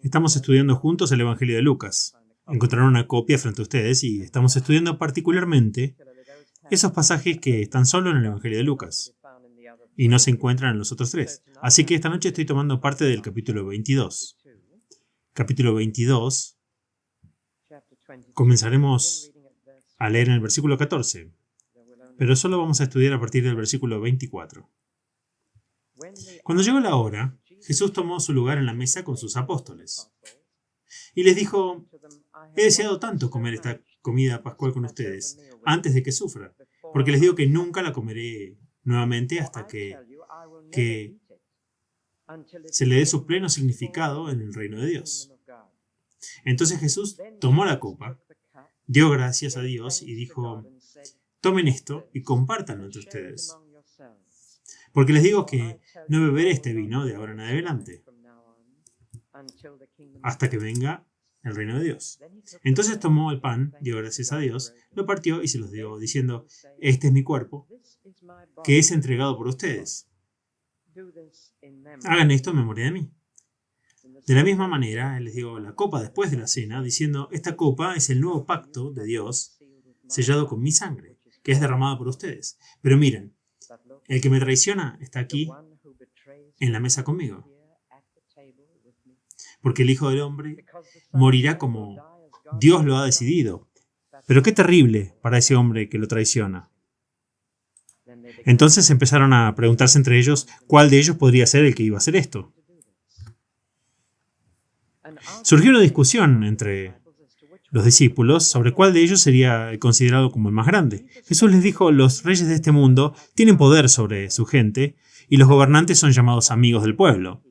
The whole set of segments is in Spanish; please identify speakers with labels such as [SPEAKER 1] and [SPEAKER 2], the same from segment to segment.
[SPEAKER 1] Estamos estudiando juntos el Evangelio de Lucas. Encontraron una copia frente a ustedes y estamos estudiando particularmente esos pasajes que están solo en el Evangelio de Lucas y no se encuentran en los otros tres. Así que esta noche estoy tomando parte del capítulo 22. Capítulo 22. Comenzaremos a leer en el versículo 14, pero solo vamos a estudiar a partir del versículo 24. Cuando llegó la hora, Jesús tomó su lugar en la mesa con sus apóstoles y les dijo: he deseado tanto comer esta comida pascual con ustedes antes de que sufra, porque les digo que nunca la comeré nuevamente hasta que se le dé su pleno significado en el reino de Dios. Entonces Jesús tomó la copa, dio gracias a Dios y dijo: tomen esto y compártanlo entre ustedes, porque les digo que no beberé este vino de ahora en adelante hasta que venga el reino de Dios. Entonces tomó el pan, dio gracias a Dios, lo partió y se los dio, diciendo: este es mi cuerpo, que es entregado por ustedes. Hagan esto en memoria de mí. De la misma manera, Él les dio la copa después de la cena, diciendo: esta copa es el nuevo pacto de Dios, sellado con mi sangre, que es derramada por ustedes. Pero miren, el que me traiciona está aquí en la mesa conmigo, porque el Hijo del Hombre morirá como Dios lo ha decidido. Pero qué terrible para ese hombre que lo traiciona. Entonces empezaron a preguntarse entre ellos cuál de ellos podría ser el que iba a hacer esto. Surgió una discusión entre los discípulos sobre cuál de ellos sería considerado como el más grande. Jesús les dijo: los reyes de este mundo tienen poder sobre su gente y los gobernantes son llamados amigos del pueblo.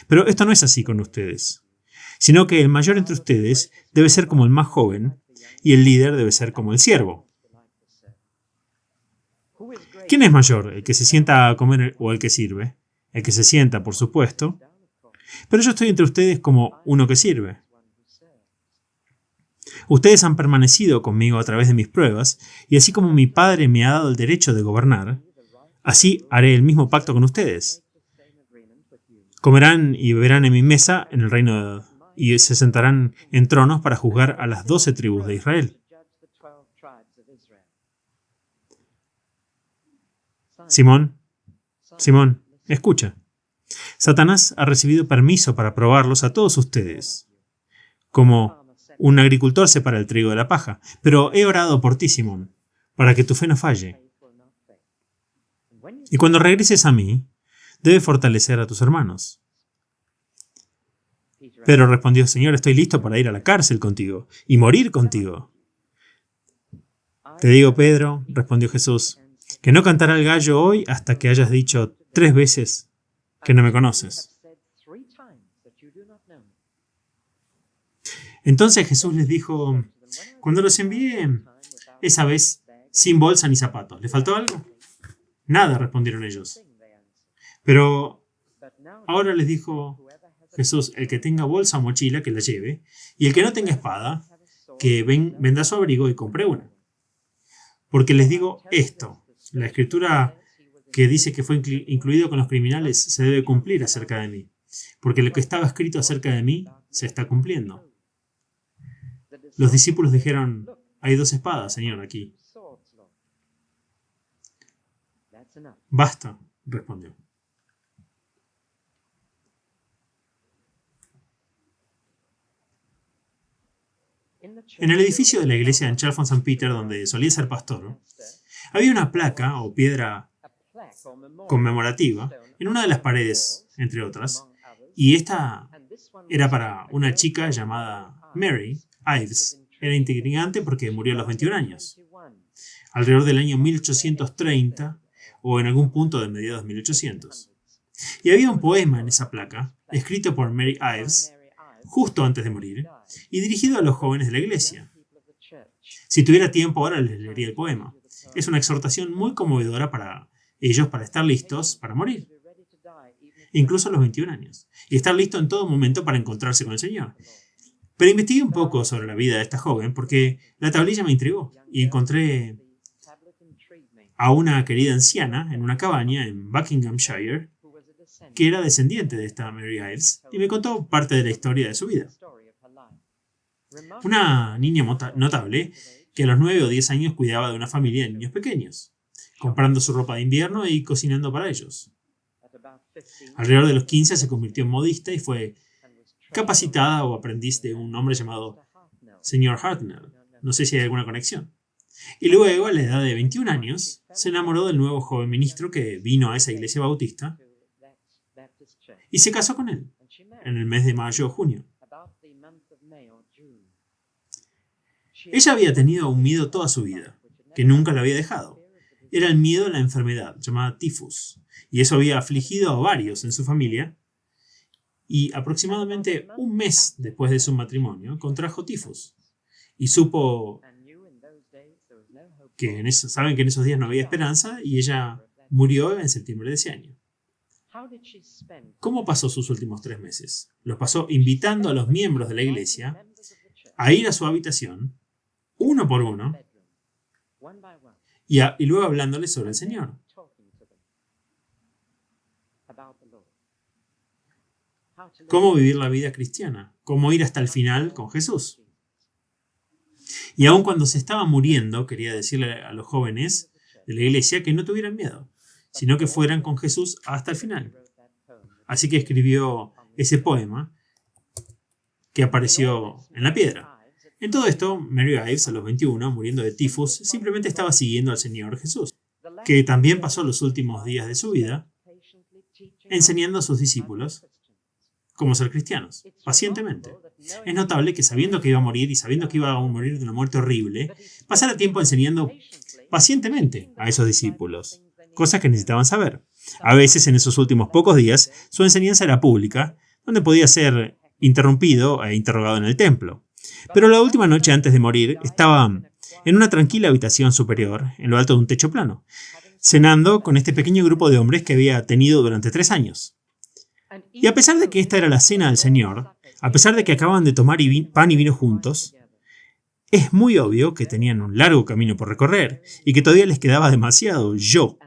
[SPEAKER 1] Pero esto no es así con ustedes, sino que el mayor entre ustedes debe ser como el más joven y el líder debe ser como el siervo. ¿Quién es mayor, el que se sienta a comer o el que sirve? El que se sienta, por supuesto. Pero yo estoy entre ustedes como uno que sirve. Ustedes han permanecido conmigo a través de mis pruebas, y así como mi Padre me ha dado el derecho de gobernar, así haré el mismo pacto con ustedes. Comerán y beberán en mi mesa en el reino y se sentarán en tronos para juzgar a las 12 tribus de Israel. Simón, escucha. Satanás ha recibido permiso para probarlos a todos ustedes, como un agricultor separa el trigo de la paja. Pero he orado por ti, Simón, para que tu fe no falle. Y cuando regreses a mí, debes fortalecer a tus hermanos. Pedro respondió: Señor, estoy listo para ir a la cárcel contigo y morir contigo. Te digo, Pedro, respondió Jesús, que no cantará el gallo hoy hasta que hayas dicho 3 veces que no me conoces. Entonces Jesús les dijo: cuando los envié esa vez sin bolsa ni zapatos, ¿les faltó algo? Nada, respondieron ellos. Pero ahora les dijo Jesús: el que tenga bolsa o mochila, que la lleve, y el que no tenga espada, que venda su abrigo y compre una. Porque les digo esto: la escritura que dice que fue incluido con los criminales se debe cumplir acerca de mí, porque lo que estaba escrito acerca de mí se está cumpliendo. Los discípulos dijeron: hay 2 espadas, Señor, aquí. Basta, respondió. En el edificio de la iglesia en Chalfont-St. Peter, donde solía ser pastor, había una placa o piedra conmemorativa en una de las paredes, entre otras, y esta era para una chica llamada Mary Ives. Era integrante porque murió a los 21 años, alrededor del año 1830 o en algún punto de mediados de 1800. Y había un poema en esa placa, escrito por Mary Ives, justo antes de morir, y dirigido a los jóvenes de la iglesia. Si tuviera tiempo ahora les leería el poema. Es una exhortación muy conmovedora para ellos para estar listos para morir, incluso a los 21 años, y estar listo en todo momento para encontrarse con el Señor. Pero investigué un poco sobre la vida de esta joven porque la tablilla me intrigó y encontré a una querida anciana en una cabaña en Buckinghamshire que era descendiente de esta Mary Ives y me contó parte de la historia de su vida. Una niña notable que a los 9 o 10 años cuidaba de una familia de niños pequeños, comprando su ropa de invierno y cocinando para ellos. Alrededor de los 15 se convirtió en modista y fue capacitada o aprendiz de un hombre llamado Sr. Hartnell. No sé si hay alguna conexión. Y luego, a la edad de 21 años, se enamoró del nuevo joven ministro que vino a esa iglesia bautista y se casó con él en el mes de mayo o junio. Ella había tenido un miedo toda su vida, que nunca la había dejado. Era el miedo a la enfermedad, llamada tifus, y eso había afligido a varios en su familia, y aproximadamente un mes después de su matrimonio contrajo tifus, y supo que saben que en esos días no había esperanza, y ella murió en septiembre de ese año. ¿Cómo pasó sus últimos 3 meses? Los pasó invitando a los miembros de la iglesia a ir a su habitación, uno por uno, y luego hablándoles sobre el Señor. Cómo vivir la vida cristiana, cómo ir hasta el final con Jesús. Y aun cuando se estaba muriendo, quería decirle a los jóvenes de la iglesia que no tuvieran miedo, sino que fueran con Jesús hasta el final. Así que escribió ese poema que apareció en la piedra. En todo esto, Mary Ives, a los 21, muriendo de tifus, simplemente estaba siguiendo al Señor Jesús, que también pasó los últimos días de su vida enseñando a sus discípulos cómo ser cristianos, pacientemente. Es notable que sabiendo que iba a morir y sabiendo que iba a morir de una muerte horrible, pasara tiempo enseñando pacientemente a esos discípulos, cosas que necesitaban saber. A veces, en esos últimos pocos días, su enseñanza era pública, donde podía ser interrumpido e interrogado en el templo. Pero la última noche antes de morir, estaba en una tranquila habitación superior, en lo alto de un techo plano, cenando con este pequeño grupo de hombres que había tenido durante 3 años. Y a pesar de que esta era la cena del Señor, a pesar de que acababan de tomar pan y vino juntos, es muy obvio que tenían un largo camino por recorrer y que todavía les quedaba demasiado yo.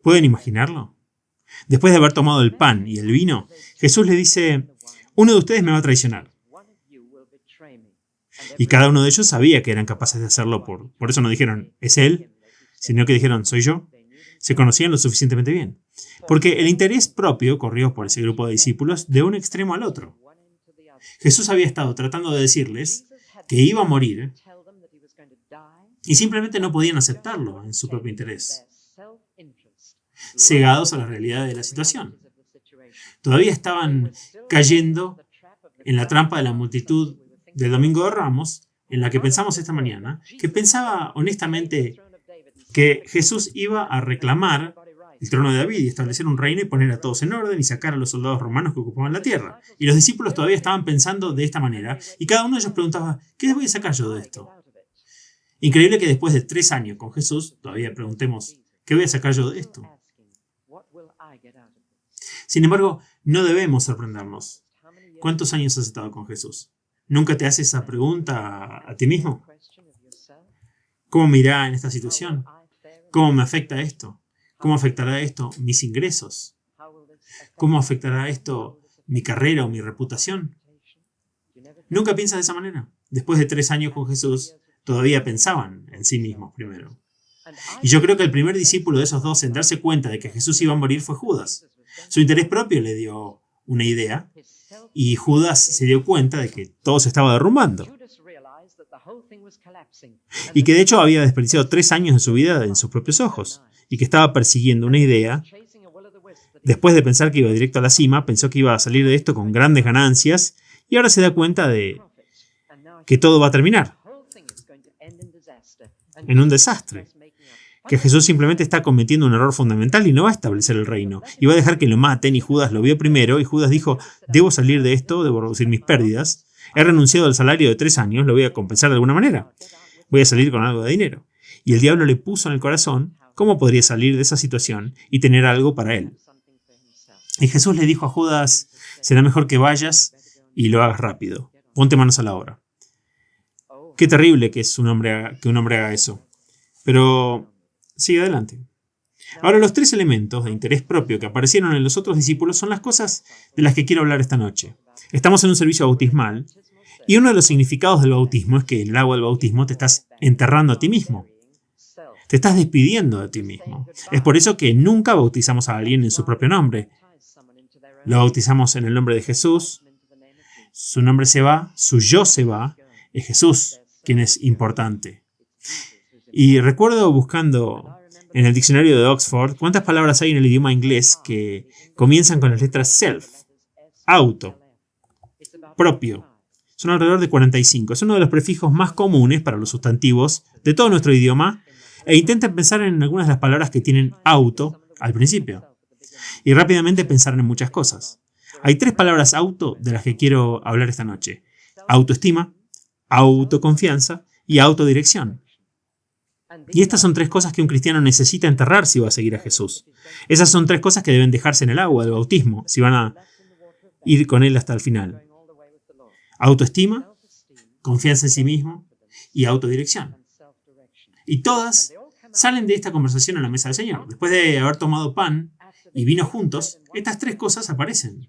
[SPEAKER 1] ¿Pueden imaginarlo? Después de haber tomado el pan y el vino, Jesús le dice, uno de ustedes me va a traicionar. Y cada uno de ellos sabía que eran capaces de hacerlo, por eso no dijeron, es él, sino que dijeron, soy yo. Se conocían lo suficientemente bien. Porque el interés propio corrió por ese grupo de discípulos de un extremo al otro. Jesús había estado tratando de decirles que iba a morir y simplemente no podían aceptarlo en su propio interés, cegados a la realidad de la situación. Todavía estaban cayendo en la trampa de la multitud del Domingo de Ramos, en la que pensamos esta mañana, que pensaba honestamente que Jesús iba a reclamar el trono de David y establecer un reino y poner a todos en orden y sacar a los soldados romanos que ocupaban la tierra. Y los discípulos todavía estaban pensando de esta manera y cada uno de ellos preguntaba, ¿qué voy a sacar yo de esto? Increíble que después de 3 años con Jesús todavía preguntemos, ¿qué voy a sacar yo de esto? Sin embargo, no debemos sorprendernos. ¿Cuántos años has estado con Jesús? ¿Nunca te haces esa pregunta a ti mismo? ¿Cómo me irá en esta situación? ¿Cómo me afecta esto? ¿Cómo afectará esto mis ingresos? ¿Cómo afectará esto mi carrera o mi reputación? ¿Nunca piensas de esa manera? Después de 3 años con Jesús, todavía pensaban en sí mismos primero. Y yo creo que el primer discípulo de esos 2 en darse cuenta de que Jesús iba a morir fue Judas. Su interés propio le dio una idea y Judas se dio cuenta de que todo se estaba derrumbando. Y que de hecho había desperdiciado 3 años de su vida en sus propios ojos y que estaba persiguiendo una idea. Después de pensar que iba directo a la cima, pensó que iba a salir de esto con grandes ganancias y ahora se da cuenta de que todo va a terminar en un desastre. Que Jesús simplemente está cometiendo un error fundamental y no va a establecer el reino. Y va a dejar que lo maten y Judas lo vio primero y Judas dijo, debo salir de esto, debo reducir mis pérdidas. He renunciado al salario de 3 años, lo voy a compensar de alguna manera. Voy a salir con algo de dinero. Y el diablo le puso en el corazón cómo podría salir de esa situación y tener algo para él. Y Jesús le dijo a Judas, será mejor que vayas y lo hagas rápido. Ponte manos a la obra. Qué terrible que un hombre haga eso. Pero sigue adelante. Ahora, los tres elementos de interés propio que aparecieron en los otros discípulos son las cosas de las que quiero hablar esta noche. Estamos en un servicio bautismal y uno de los significados del bautismo es que en el agua del bautismo te estás enterrando a ti mismo. Te estás despidiendo de ti mismo. Es por eso que nunca bautizamos a alguien en su propio nombre. Lo bautizamos en el nombre de Jesús. Su nombre se va, su yo se va. Es Jesús quien es importante. Y recuerdo buscando en el diccionario de Oxford cuántas palabras hay en el idioma inglés que comienzan con las letras self, auto, propio. Son alrededor de 45. Es uno de los prefijos más comunes para los sustantivos de todo nuestro idioma e intenten pensar en algunas de las palabras que tienen auto al principio. Y rápidamente pensar en muchas cosas. Hay tres palabras auto de las que quiero hablar esta noche. Autoestima, autoconfianza y autodirección. Y estas son tres cosas que un cristiano necesita enterrar si va a seguir a Jesús. Esas son tres cosas que deben dejarse en el agua del bautismo si van a ir con Él hasta el final. Autoestima, confianza en sí mismo y autodirección. Y todas salen de esta conversación en la mesa del Señor. Después de haber tomado pan y vino juntos, estas tres cosas aparecen.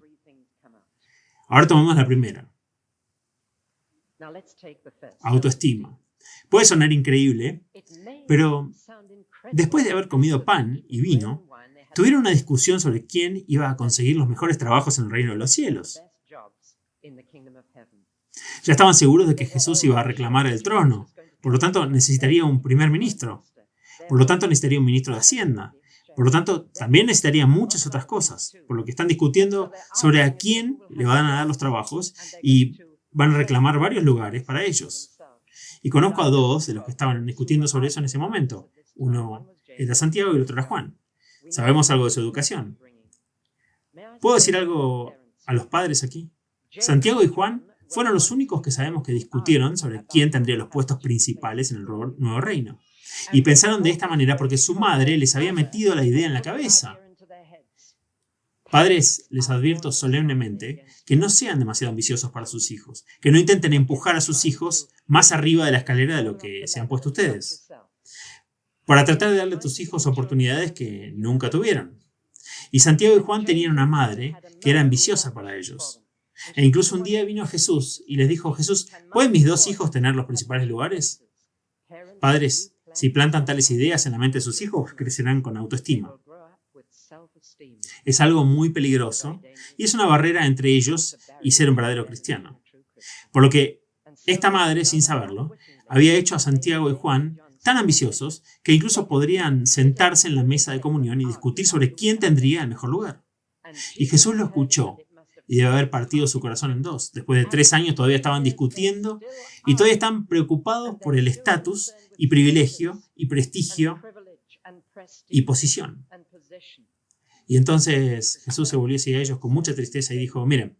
[SPEAKER 1] Ahora tomamos la primera. Autoestima. Puede sonar increíble, pero después de haber comido pan y vino, tuvieron una discusión sobre quién iba a conseguir los mejores trabajos en el reino de los cielos. Ya estaban seguros de que Jesús iba a reclamar el trono, por lo tanto necesitaría un primer ministro, por lo tanto necesitaría un ministro de Hacienda, por lo tanto también necesitaría muchas otras cosas, por lo que están discutiendo sobre a quién le van a dar los trabajos y van a reclamar varios lugares para ellos. Y conozco a dos de los que estaban discutiendo sobre eso en ese momento. Uno era Santiago y el otro era Juan. Sabemos algo de su educación. ¿Puedo decir algo a los padres aquí? Santiago y Juan fueron los únicos que sabemos que discutieron sobre quién tendría los puestos principales en el nuevo reino. Y pensaron de esta manera porque su madre les había metido la idea en la cabeza. Padres, les advierto solemnemente que no sean demasiado ambiciosos para sus hijos, que no intenten empujar a sus hijos más arriba de la escalera de lo que se han puesto ustedes, para tratar de darle a tus hijos oportunidades que nunca tuvieron. Y Santiago y Juan tenían una madre que era ambiciosa para ellos. E incluso un día vino Jesús y les dijo, Jesús, ¿pueden mis dos hijos tener los principales lugares? Padres, si plantan tales ideas en la mente de sus hijos, crecerán con autoestima. Es algo muy peligroso y es una barrera entre ellos y ser un verdadero cristiano. Por lo que esta madre, sin saberlo, había hecho a Santiago y Juan tan ambiciosos que incluso podrían sentarse en la mesa de comunión y discutir sobre quién tendría el mejor lugar. Y Jesús lo escuchó y debe haber partido su corazón en dos. Después de 3 años todavía estaban discutiendo y todavía están preocupados por el estatus y privilegio y prestigio y posición. Y entonces Jesús se volvió hacia ellos con mucha tristeza y dijo, miren,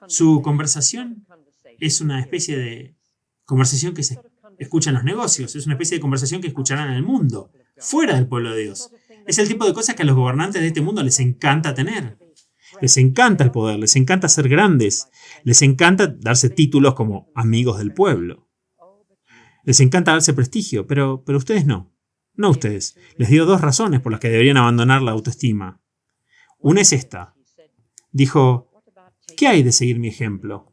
[SPEAKER 1] su conversación es una especie de conversación que se escucha en los negocios, es una especie de conversación que escucharán en el mundo, fuera del pueblo de Dios. Es el tipo de cosas que a los gobernantes de este mundo les encanta tener. Les encanta el poder, les encanta ser grandes, les encanta darse títulos como amigos del pueblo. Les encanta darse prestigio, pero ustedes no. No ustedes. Les dio 2 razones por las que deberían abandonar la autoestima. Una es esta. Dijo, ¿qué hay de seguir mi ejemplo?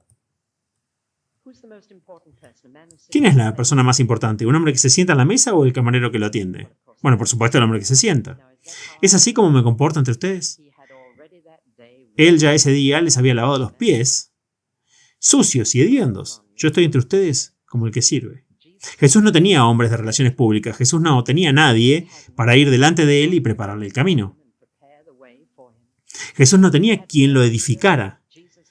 [SPEAKER 1] ¿Quién es la persona más importante? ¿Un hombre que se sienta en la mesa o el camarero que lo atiende? Bueno, por supuesto, el hombre que se sienta. ¿Es así como me comporto entre ustedes? Él ya ese día les había lavado los pies, sucios y hediondos. Yo estoy entre ustedes como el que sirve. Jesús no tenía hombres de relaciones públicas. Jesús no tenía nadie para ir delante de él y prepararle el camino. Jesús no tenía quien lo edificara.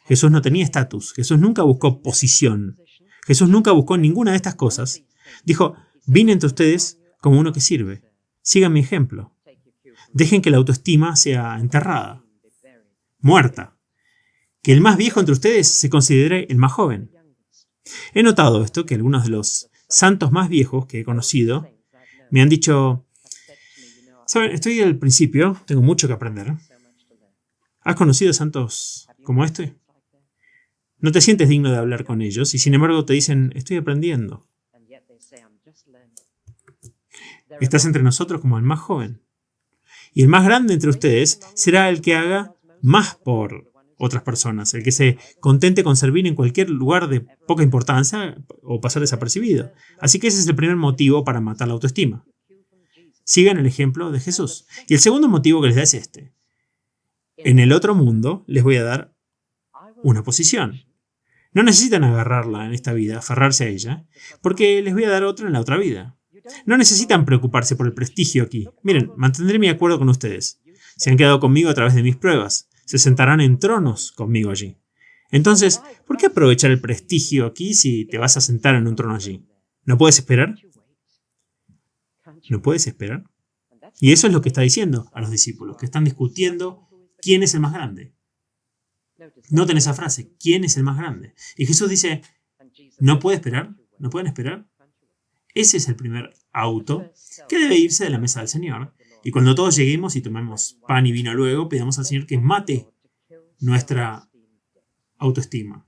[SPEAKER 1] Jesús no tenía estatus. Jesús nunca buscó posición. Jesús nunca buscó ninguna de estas cosas. Dijo, vine entre ustedes como uno que sirve. Sigan mi ejemplo. Dejen que la autoestima sea enterrada, muerta. Que el más viejo entre ustedes se considere el más joven. He notado esto, que algunos de los santos más viejos que he conocido me han dicho, ¿saben? Estoy al principio, tengo mucho que aprender. ¿Has conocido santos como este? No te sientes digno de hablar con ellos y sin embargo te dicen, estoy aprendiendo. Estás entre nosotros como el más joven. Y el más grande entre ustedes será el que haga más por otras personas, el que se contente con servir en cualquier lugar de poca importancia o pasar desapercibido. Así que ese es el primer motivo para matar la autoestima. Sigan el ejemplo de Jesús. Y el segundo motivo que les da es este. En el otro mundo les voy a dar una posición. No necesitan agarrarla en esta vida, aferrarse a ella, porque les voy a dar otra en la otra vida. No necesitan preocuparse por el prestigio aquí. Miren, mantendré mi acuerdo con ustedes. Se han quedado conmigo a través de mis pruebas. Se sentarán en tronos conmigo allí. Entonces, ¿por qué aprovechar el prestigio aquí si te vas a sentar en un trono allí? ¿No puedes esperar? ¿No puedes esperar? Y eso es lo que está diciendo a los discípulos, que están discutiendo quién es el más grande. Noten esa frase, ¿quién es el más grande? Y Jesús dice, ¿no puede esperar? ¿No pueden esperar? Ese es el primer auto que debe irse de la mesa del Señor. Y cuando todos lleguemos y tomemos pan y vino luego, pidamos al Señor que mate nuestra autoestima.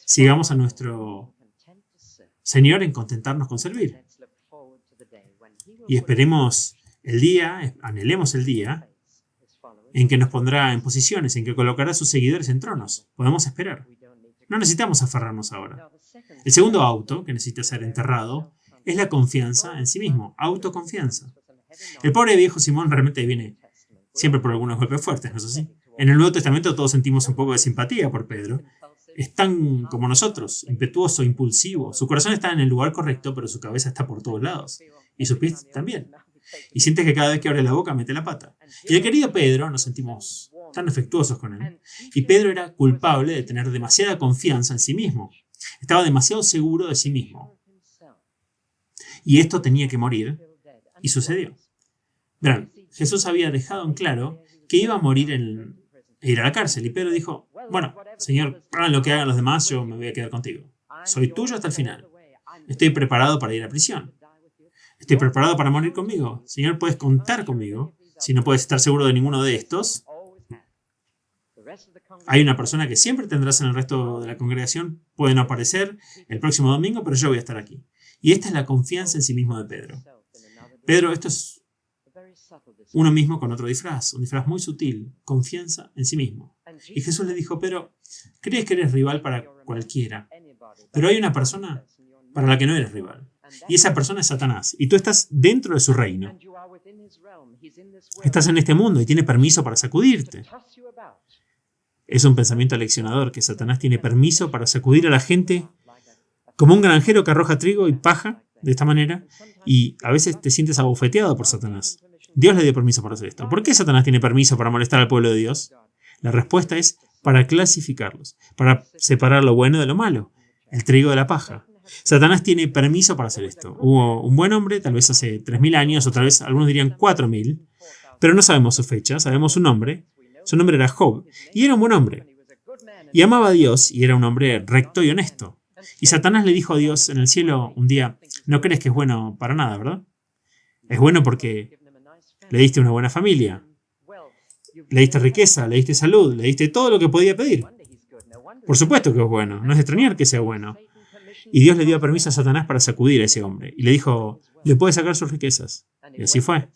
[SPEAKER 1] Sigamos a nuestro Señor en contentarnos con servir. Y esperemos el día, anhelemos el día en que nos pondrá en posiciones, en que colocará a sus seguidores en tronos. Podemos esperar. No necesitamos aferrarnos ahora. El segundo auto que necesita ser enterrado es la confianza en sí mismo, autoconfianza. El pobre viejo Simón realmente viene siempre por algunos golpes fuertes, ¿no es así? En el Nuevo Testamento todos sentimos un poco de simpatía por Pedro. Es tan como nosotros, impetuoso, impulsivo. Su corazón está en el lugar correcto, pero su cabeza está por todos lados. Y sus pies también. Y sientes que cada vez que abre la boca mete la pata. Y el querido Pedro, nos sentimos tan afectuosos con él. Y Pedro era culpable de tener demasiada confianza en sí mismo. Estaba demasiado seguro de sí mismo. Y esto tenía que morir. Y sucedió. Verán, Jesús había dejado en claro que iba a morir e ir a la cárcel. Y Pedro dijo, bueno, Señor, hagan lo que hagan los demás, yo me voy a quedar contigo. Soy tuyo hasta el final. Estoy preparado para ir a prisión. Estoy preparado para morir conmigo. Señor, puedes contar conmigo. Si no puedes estar seguro de ninguno de estos, hay una persona que siempre tendrás en el resto de la congregación. Puede no aparecer el próximo domingo, pero yo voy a estar aquí. Y esta es la confianza en sí mismo de Pedro. Pedro, esto es uno mismo con otro disfraz, un disfraz muy sutil, confianza en sí mismo. Y Jesús le dijo, Pedro, crees que eres rival para cualquiera, pero hay una persona para la que no eres rival. Y esa persona es Satanás. Y tú estás dentro de su reino. Estás en este mundo y tiene permiso para sacudirte. Es un pensamiento aleccionador que Satanás tiene permiso para sacudir a la gente como un granjero que arroja trigo y paja de esta manera. Y a veces te sientes abofeteado por Satanás. Dios le dio permiso para hacer esto. ¿Por qué Satanás tiene permiso para molestar al pueblo de Dios? La respuesta es para clasificarlos, para separar lo bueno de lo malo, el trigo de la paja. Satanás tiene permiso para hacer esto. Hubo un buen hombre, tal vez hace 3.000 años, o tal vez algunos dirían 4.000, pero no sabemos su fecha, sabemos su nombre. Su nombre era Job, y era un buen hombre. Y amaba a Dios, y era un hombre recto y honesto. Y Satanás le dijo a Dios en el cielo un día, no crees que es bueno para nada, ¿verdad? Es bueno porque le diste una buena familia, le diste riqueza, le diste salud, le diste todo lo que podía pedir. Por supuesto que es bueno, no es de extrañar que sea bueno. Y Dios le dio permiso a Satanás para sacudir a ese hombre. Y le dijo, le puede sacar sus riquezas. Y así fue.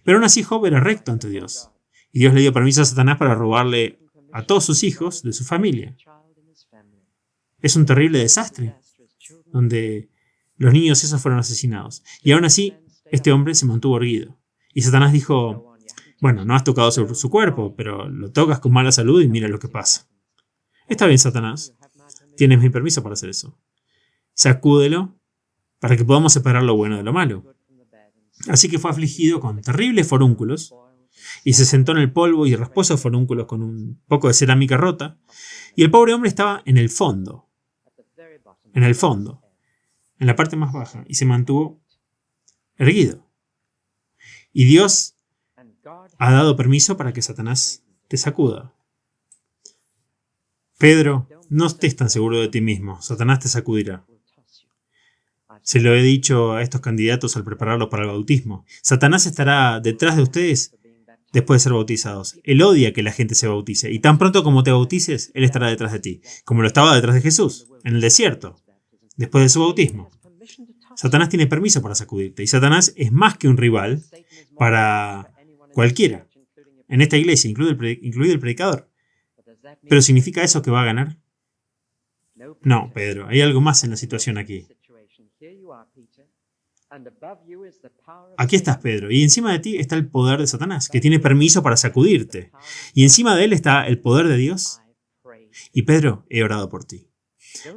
[SPEAKER 1] Pero aún así Job era recto ante Dios. Y Dios le dio permiso a Satanás para robarle a todos sus hijos de su familia. Es un terrible desastre, donde los niños esos fueron asesinados. Y aún así, este hombre se mantuvo erguido. Y Satanás dijo, bueno, no has tocado su cuerpo, pero lo tocas con mala salud y mira lo que pasa. Está bien, Satanás. Tienes mi permiso para hacer eso. Sacúdelo para que podamos separar lo bueno de lo malo. Así que fue afligido con terribles forúnculos y se sentó en el polvo y raspó esos forúnculos con un poco de cerámica rota. Y el pobre hombre estaba en el fondo, en la parte más baja, y se mantuvo erguido. Y Dios ha dado permiso para que Satanás te sacuda. Pedro, no estés tan seguro de ti mismo, Satanás te sacudirá. Se lo he dicho a estos candidatos al prepararlos para el bautismo. Satanás estará detrás de ustedes después de ser bautizados. Él odia que la gente se bautice. Y tan pronto como te bautices, él estará detrás de ti. Como lo estaba detrás de Jesús, en el desierto, después de su bautismo. Satanás tiene permiso para sacudirte. Y Satanás es más que un rival para Cualquiera. En esta iglesia, incluido el predicador. ¿Pero significa eso que va a ganar? No, Pedro, hay algo más en la situación aquí. Aquí estás, Pedro, y encima de ti está el poder de Satanás, que tiene permiso para sacudirte. Y encima de él está el poder de Dios. Y Pedro, he orado por ti.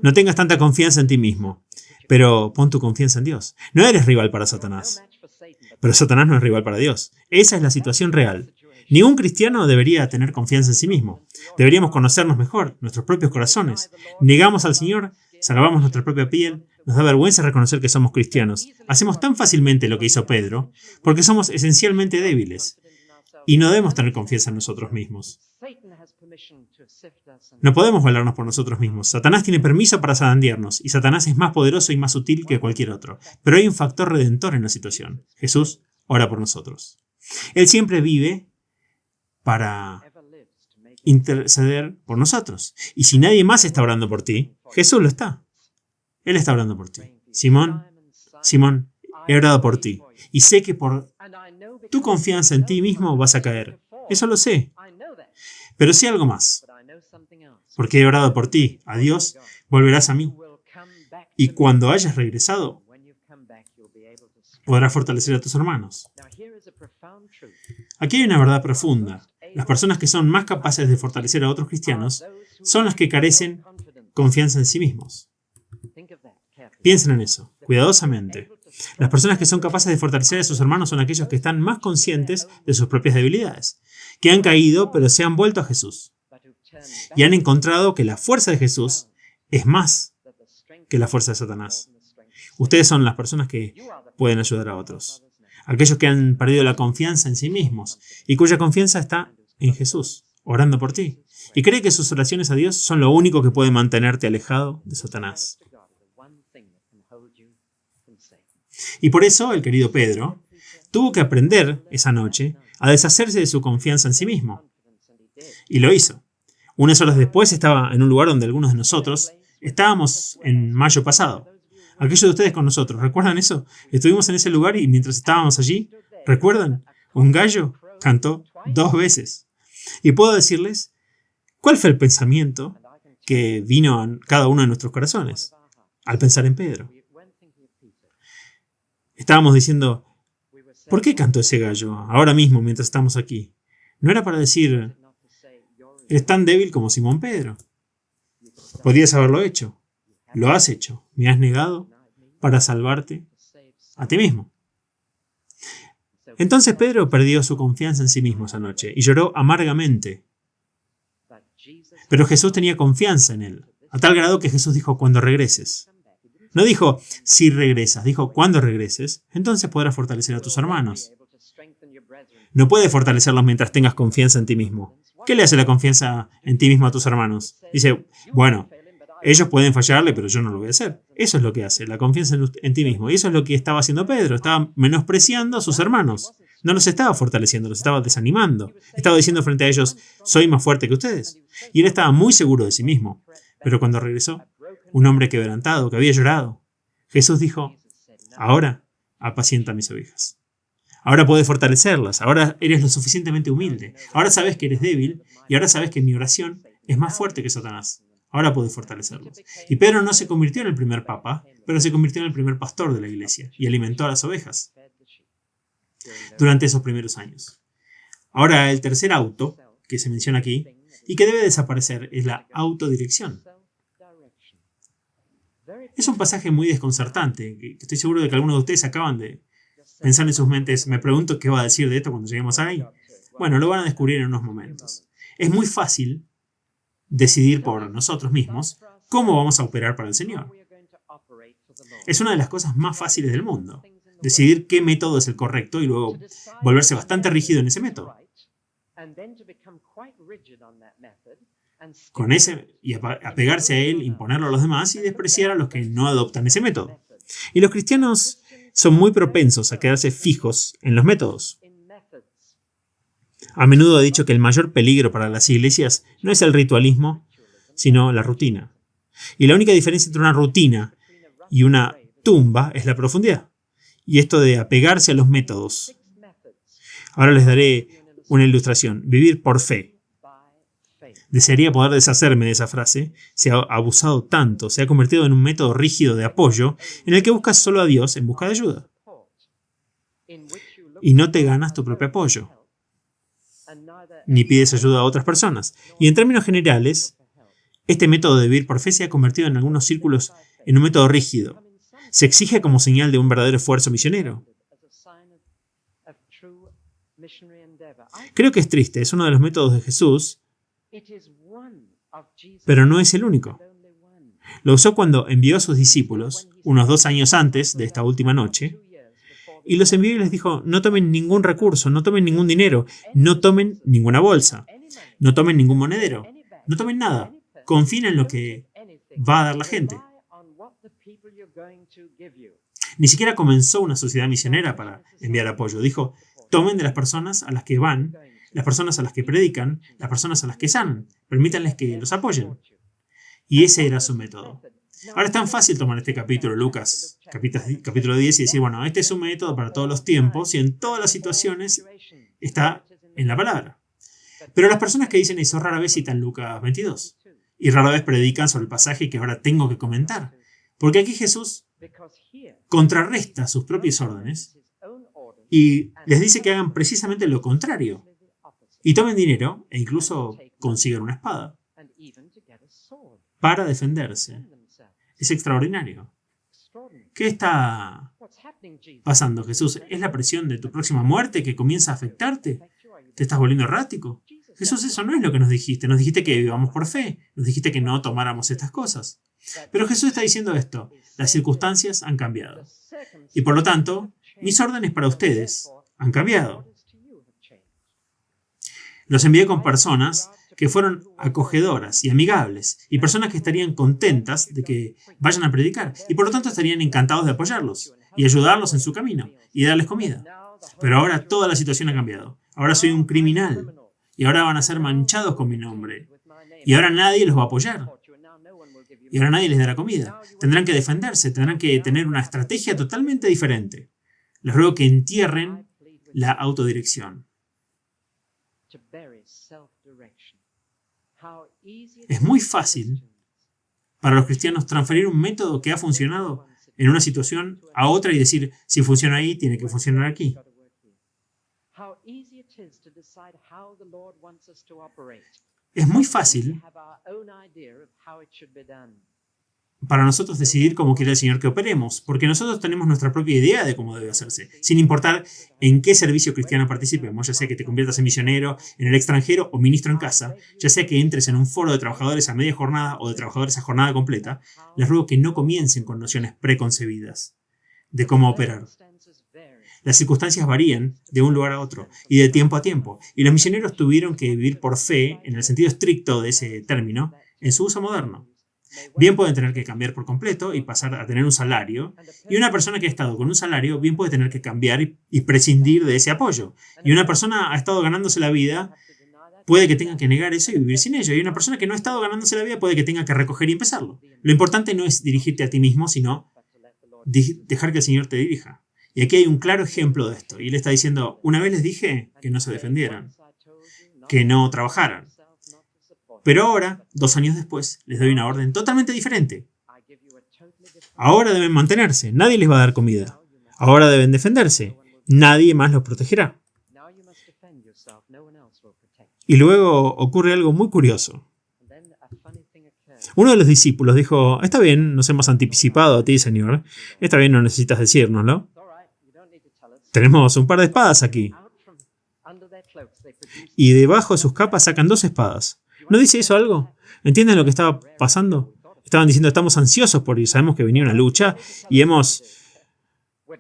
[SPEAKER 1] No tengas tanta confianza en ti mismo, pero pon tu confianza en Dios. No eres rival para Satanás, pero Satanás no es rival para Dios. Esa es la situación real. Ningún cristiano debería tener confianza en sí mismo. Deberíamos conocernos mejor, nuestros propios corazones. Negamos al Señor, salvamos nuestra propia piel, nos da vergüenza reconocer que somos cristianos. Hacemos tan fácilmente lo que hizo Pedro, porque somos esencialmente débiles. Y no debemos tener confianza en nosotros mismos. No podemos valernos por nosotros mismos. Satanás tiene permiso para zarandearnos, y Satanás es más poderoso y más sutil que cualquier otro. Pero hay un factor redentor en la situación. Jesús ora por nosotros. Él siempre vive para interceder por nosotros. Y si nadie más está orando por ti, Jesús lo está. Él está orando por ti. Simón, he orado por ti. Y sé que por tu confianza en ti mismo vas a caer. Eso lo sé. Pero sé algo más. Porque he orado por ti. A Dios, volverás a mí. Y cuando hayas regresado, podrás fortalecer a tus hermanos. Aquí hay una verdad profunda. Las personas que son más capaces de fortalecer a otros cristianos son las que carecen confianza en sí mismos. Piensen en eso, cuidadosamente. Las personas que son capaces de fortalecer a sus hermanos son aquellos que están más conscientes de sus propias debilidades, que han caído pero se han vuelto a Jesús y han encontrado que la fuerza de Jesús es más que la fuerza de Satanás. Ustedes son las personas que pueden ayudar a otros. Aquellos que han perdido la confianza en sí mismos y cuya confianza está en Jesús, orando por ti. Y cree que sus oraciones a Dios son lo único que puede mantenerte alejado de Satanás. Y por eso el querido Pedro tuvo que aprender esa noche a deshacerse de su confianza en sí mismo. Y lo hizo. Unas horas después estaba en un lugar donde algunos de nosotros estábamos en mayo pasado. Aquellos de ustedes con nosotros, ¿recuerdan eso? Estuvimos en ese lugar y mientras estábamos allí, ¿recuerdan? Un gallo cantó 2 veces. Y puedo decirles, ¿cuál fue el pensamiento que vino a cada uno de nuestros corazones al pensar en Pedro? Estábamos diciendo, ¿por qué cantó ese gallo ahora mismo mientras estamos aquí? No era para decir, eres tan débil como Simón Pedro. Podrías haberlo hecho. Lo has hecho. Me has negado para salvarte a ti mismo. Entonces Pedro perdió su confianza en sí mismo esa noche y lloró amargamente. Pero Jesús tenía confianza en él, a tal grado que Jesús dijo, cuando regreses. No dijo, si regresas, dijo, cuando regreses, entonces podrás fortalecer a tus hermanos. No puedes fortalecerlos mientras tengas confianza en ti mismo. ¿Qué le hace la confianza en ti mismo a tus hermanos? Dice, bueno, ellos pueden fallarle, pero yo no lo voy a hacer. Eso es lo que hace, la confianza en ti mismo. Y eso es lo que estaba haciendo Pedro. Estaba menospreciando a sus hermanos. No los estaba fortaleciendo, los estaba desanimando. Estaba diciendo frente a ellos, soy más fuerte que ustedes. Y él estaba muy seguro de sí mismo. Pero cuando regresó, un hombre quebrantado, que había llorado, Jesús dijo, ahora apacienta mis ovejas. Ahora puedes fortalecerlas. Ahora eres lo suficientemente humilde. Ahora sabes que eres débil y ahora sabes que mi oración es más fuerte que Satanás. Ahora puedes fortalecerlos. Y Pedro no se convirtió en el primer papa, pero se convirtió en el primer pastor de la iglesia y alimentó a las ovejas durante esos primeros años. Ahora el tercer auto que se menciona aquí y que debe desaparecer es la autodirección. Es un pasaje muy desconcertante, que estoy seguro de que algunos de ustedes acaban de pensar en sus mentes, me pregunto qué va a decir de esto cuando lleguemos ahí. Bueno, lo van a descubrir en unos momentos. Es muy fácil decidir por nosotros mismos cómo vamos a operar para el Señor. Es una de las cosas más fáciles del mundo, decidir qué método es el correcto y luego volverse bastante rígido en ese método. Con ese, y apegarse a él, imponerlo a los demás y despreciar a los que no adoptan ese método. Y los cristianos son muy propensos a quedarse fijos en los métodos. A menudo he dicho que el mayor peligro para las iglesias no es el ritualismo, sino la rutina. Y la única diferencia entre una rutina y una tumba es la profundidad. Y esto de apegarse a los métodos. Ahora les daré una ilustración. Vivir por fe. Desearía poder deshacerme de esa frase. Se ha abusado tanto, se ha convertido en un método rígido de apoyo en el que buscas solo a Dios en busca de ayuda. Y no te ganas tu propio apoyo, ni pides ayuda a otras personas. Y en términos generales, este método de vivir por fe se ha convertido en algunos círculos en un método rígido. Se exige como señal de un verdadero esfuerzo misionero. Creo que es triste, es uno de los métodos de Jesús, pero no es el único. Lo usó cuando envió a sus discípulos, unos 2 años antes de esta última noche, y los envió y les dijo, no tomen ningún recurso, no tomen ningún dinero, no tomen ninguna bolsa, no tomen ningún monedero, no tomen nada, confíen en lo que va a dar la gente. Ni siquiera comenzó una sociedad misionera para enviar apoyo. Dijo, tomen de las personas a las que van, las personas a las que predican, las personas a las que sanan, permítanles que los apoyen. Y ese era su método. Ahora es tan fácil tomar este capítulo, Lucas, capítulo 10, y decir, bueno, este es un método para todos los tiempos y en todas las situaciones está en la palabra. Pero las personas que dicen eso rara vez citan Lucas 22 y rara vez predican sobre el pasaje que ahora tengo que comentar. Porque aquí Jesús contrarresta sus propias órdenes y les dice que hagan precisamente lo contrario. Y tomen dinero e incluso consigan una espada para defenderse. Es extraordinario. ¿Qué está pasando, Jesús? ¿Es la presión de tu próxima muerte que comienza a afectarte? ¿Te estás volviendo errático? Jesús, eso no es lo que nos dijiste. Nos dijiste que vivamos por fe. Nos dijiste que no tomáramos estas cosas. Pero Jesús está diciendo esto. Las circunstancias han cambiado. Y por lo tanto, mis órdenes para ustedes han cambiado. Los envié con personas que fueron acogedoras y amigables, y personas que estarían contentas de que vayan a predicar, y por lo tanto estarían encantados de apoyarlos, y ayudarlos en su camino, y darles comida. Pero ahora toda la situación ha cambiado. Ahora soy un criminal, y ahora van a ser manchados con mi nombre, y ahora nadie los va a apoyar, y ahora nadie les dará comida. Tendrán que defenderse, tendrán que tener una estrategia totalmente diferente. Les ruego que entierren la autodirección. Es muy fácil para los cristianos transferir un método que ha funcionado en una situación a otra y decir, si funciona ahí, tiene que funcionar aquí. Es muy fácil para nosotros decidir cómo quiere el Señor que operemos, porque nosotros tenemos nuestra propia idea de cómo debe hacerse, sin importar en qué servicio cristiano participemos, ya sea que te conviertas en misionero en el extranjero o ministro en casa, ya sea que entres en un foro de trabajadores a media jornada o de trabajadores a jornada completa, les ruego que no comiencen con nociones preconcebidas de cómo operar. Las circunstancias varían de un lugar a otro y de tiempo a tiempo, y los misioneros tuvieron que vivir por fe, en el sentido estricto de ese término, en su uso moderno. Bien pueden tener que cambiar por completo y pasar a tener un salario, y una persona que ha estado con un salario bien puede tener que cambiar y prescindir de ese apoyo. Y una persona ha estado ganándose la vida, puede que tenga que negar eso y vivir sin ello. Y una persona que no ha estado ganándose la vida puede que tenga que recoger y empezarlo. Lo importante no es dirigirte a ti mismo, sino dejar que el Señor te dirija. Y aquí hay un claro ejemplo de esto. Y él está diciendo, una vez les dije que no se defendieran, que no trabajaran. Pero ahora, 2 años después, les doy una orden totalmente diferente. Ahora deben mantenerse, nadie les va a dar comida. Ahora deben defenderse, nadie más los protegerá. Y luego ocurre algo muy curioso. Uno de los discípulos dijo, está bien, nos hemos anticipado a ti, Señor. Está bien, no necesitas decírnoslo. Tenemos un par de espadas aquí. Y debajo de sus capas sacan 2 espadas. ¿No dice eso algo? ¿Entienden lo que estaba pasando? Estaban diciendo, estamos ansiosos por ir, sabemos que venía una lucha y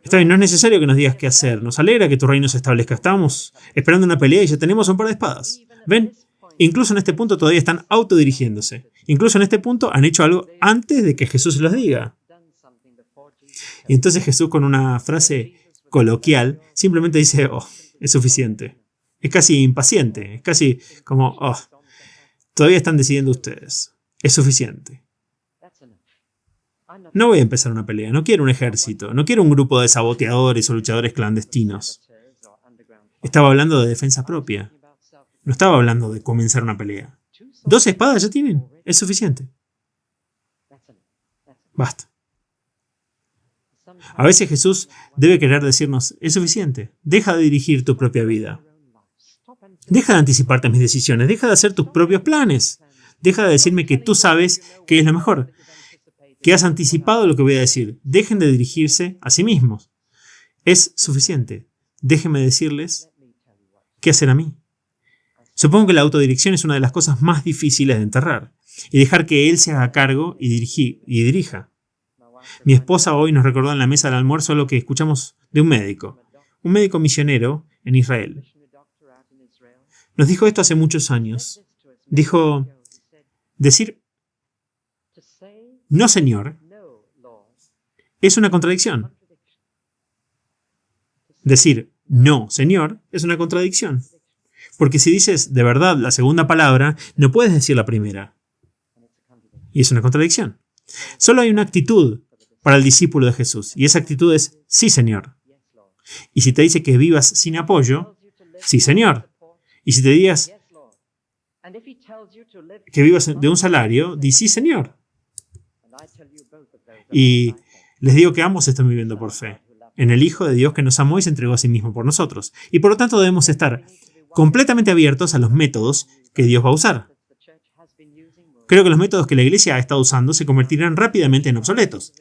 [SPEAKER 1] Está bien, no es necesario que nos digas qué hacer, nos alegra que tu reino se establezca. Estábamos esperando una pelea y ya tenemos un par de espadas. ¿Ven? Incluso en este punto todavía están autodirigiéndose. Incluso en este punto han hecho algo antes de que Jesús se los diga. Y entonces Jesús, con una frase coloquial, simplemente dice, oh, es suficiente. Es casi impaciente, es casi como, oh, todavía están decidiendo ustedes. Es suficiente. No voy a empezar una pelea, no quiero un ejército, no quiero un grupo de saboteadores o luchadores clandestinos. Estaba hablando de defensa propia. No estaba hablando de comenzar una pelea. 2 espadas ya tienen. Es suficiente. Basta. A veces Jesús debe querer decirnos, es suficiente. Deja de dirigir tu propia vida. Deja de anticiparte a mis decisiones. Deja de hacer tus propios planes. Deja de decirme que tú sabes qué es lo mejor. Que has anticipado lo que voy a decir. Dejen de dirigirse a sí mismos. Es suficiente. Déjenme decirles qué hacer a mí. Supongo que la autodirección es una de las cosas más difíciles de enterrar. Y dejar que Él se haga cargo y dirija. Mi esposa hoy nos recordó en la mesa del almuerzo lo que escuchamos de un médico misionero en Israel. Nos dijo esto hace muchos años. Dijo, decir no, Señor, es una contradicción. Decir no, Señor, es una contradicción. Porque si dices de verdad la segunda palabra, no puedes decir la primera. Y es una contradicción. Solo hay una actitud para el discípulo de Jesús, y esa actitud es sí, Señor. Y si te dice que vivas sin apoyo, sí, Señor. Y si te digas que vivas de un salario, di sí, Señor. Y les digo que ambos están viviendo por fe, en el Hijo de Dios que nos amó y se entregó a sí mismo por nosotros. Y por lo tanto debemos estar completamente abiertos a los métodos que Dios va a usar. Creo que los métodos que la Iglesia ha estado usando se convertirán rápidamente en obsoletos.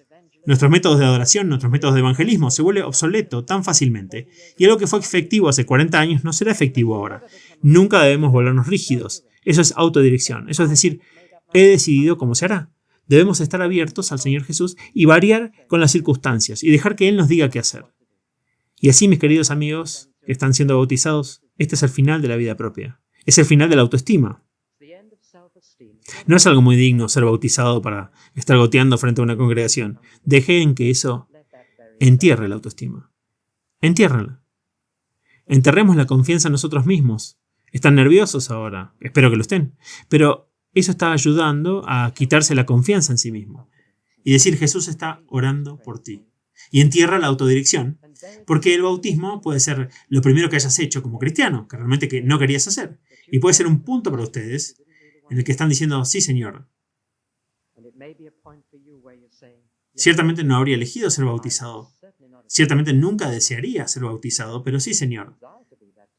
[SPEAKER 1] Nuestros métodos de adoración, nuestros métodos de evangelismo se vuelve obsoleto tan fácilmente, y algo que fue efectivo hace 40 años no será efectivo ahora. Nunca debemos volvernos rígidos. Eso es autodirección. Eso es decir, he decidido cómo se hará. Debemos estar abiertos al Señor Jesús y variar con las circunstancias y dejar que Él nos diga qué hacer. Y así, mis queridos amigos que están siendo bautizados, este es el final de la vida propia. Es el final de la autoestima. No es algo muy digno ser bautizado para estar goteando frente a una congregación. Dejen que eso entierre la autoestima. Entiérrenla. Enterremos la confianza en nosotros mismos. Están nerviosos ahora. Espero que lo estén. Pero eso está ayudando a quitarse la confianza en sí mismo. Y decir, Jesús está orando por ti. Y entierra la autodirección. Porque el bautismo puede ser lo primero que hayas hecho como cristiano, que realmente que no querías hacer. Y puede ser un punto para ustedes en el que están diciendo, sí, Señor. Ciertamente no habría elegido ser bautizado. Ciertamente nunca desearía ser bautizado, pero sí, Señor.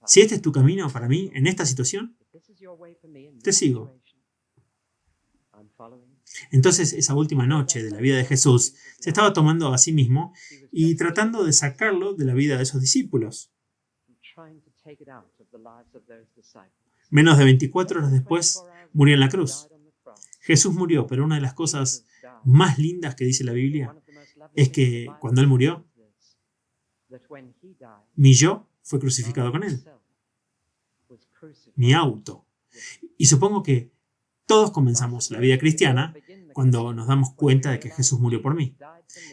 [SPEAKER 1] Si este es tu camino para mí en esta situación, te sigo. Entonces, esa última noche de la vida de Jesús se estaba tomando a sí mismo y tratando de sacarlo de la vida de esos discípulos. Menos de 24 horas después, murió en la cruz. Jesús murió, pero una de las cosas más lindas que dice la Biblia es que cuando Él murió, mi yo fue crucificado con Él. Mi auto. Y supongo que todos comenzamos la vida cristiana cuando nos damos cuenta de que Jesús murió por mí.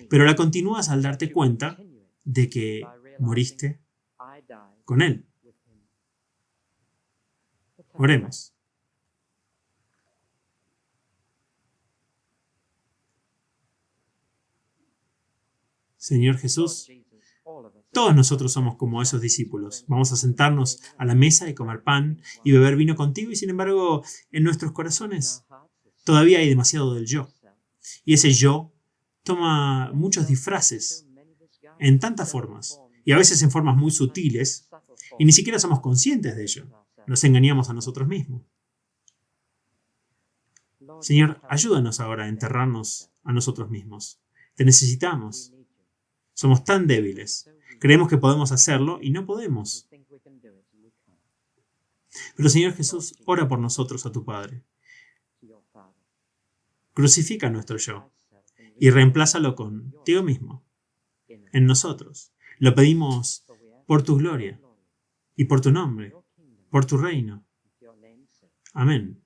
[SPEAKER 1] Pero la continúas al darte cuenta de que moriste con Él. Oremos. Señor Jesús, todos nosotros somos como esos discípulos. Vamos a sentarnos a la mesa y comer pan y beber vino contigo y sin embargo en nuestros corazones todavía hay demasiado del yo. Y ese yo toma muchos disfraces en tantas formas y a veces en formas muy sutiles y ni siquiera somos conscientes de ello. Nos engañamos a nosotros mismos. Señor, ayúdanos ahora a enterrarnos a nosotros mismos. Te necesitamos. Somos tan débiles. Creemos que podemos hacerlo y no podemos. Pero Señor Jesús, ora por nosotros a tu Padre. Crucifica nuestro yo y reemplázalo contigo mismo, en nosotros. Lo pedimos por tu gloria y por tu nombre, por tu reino. Amén.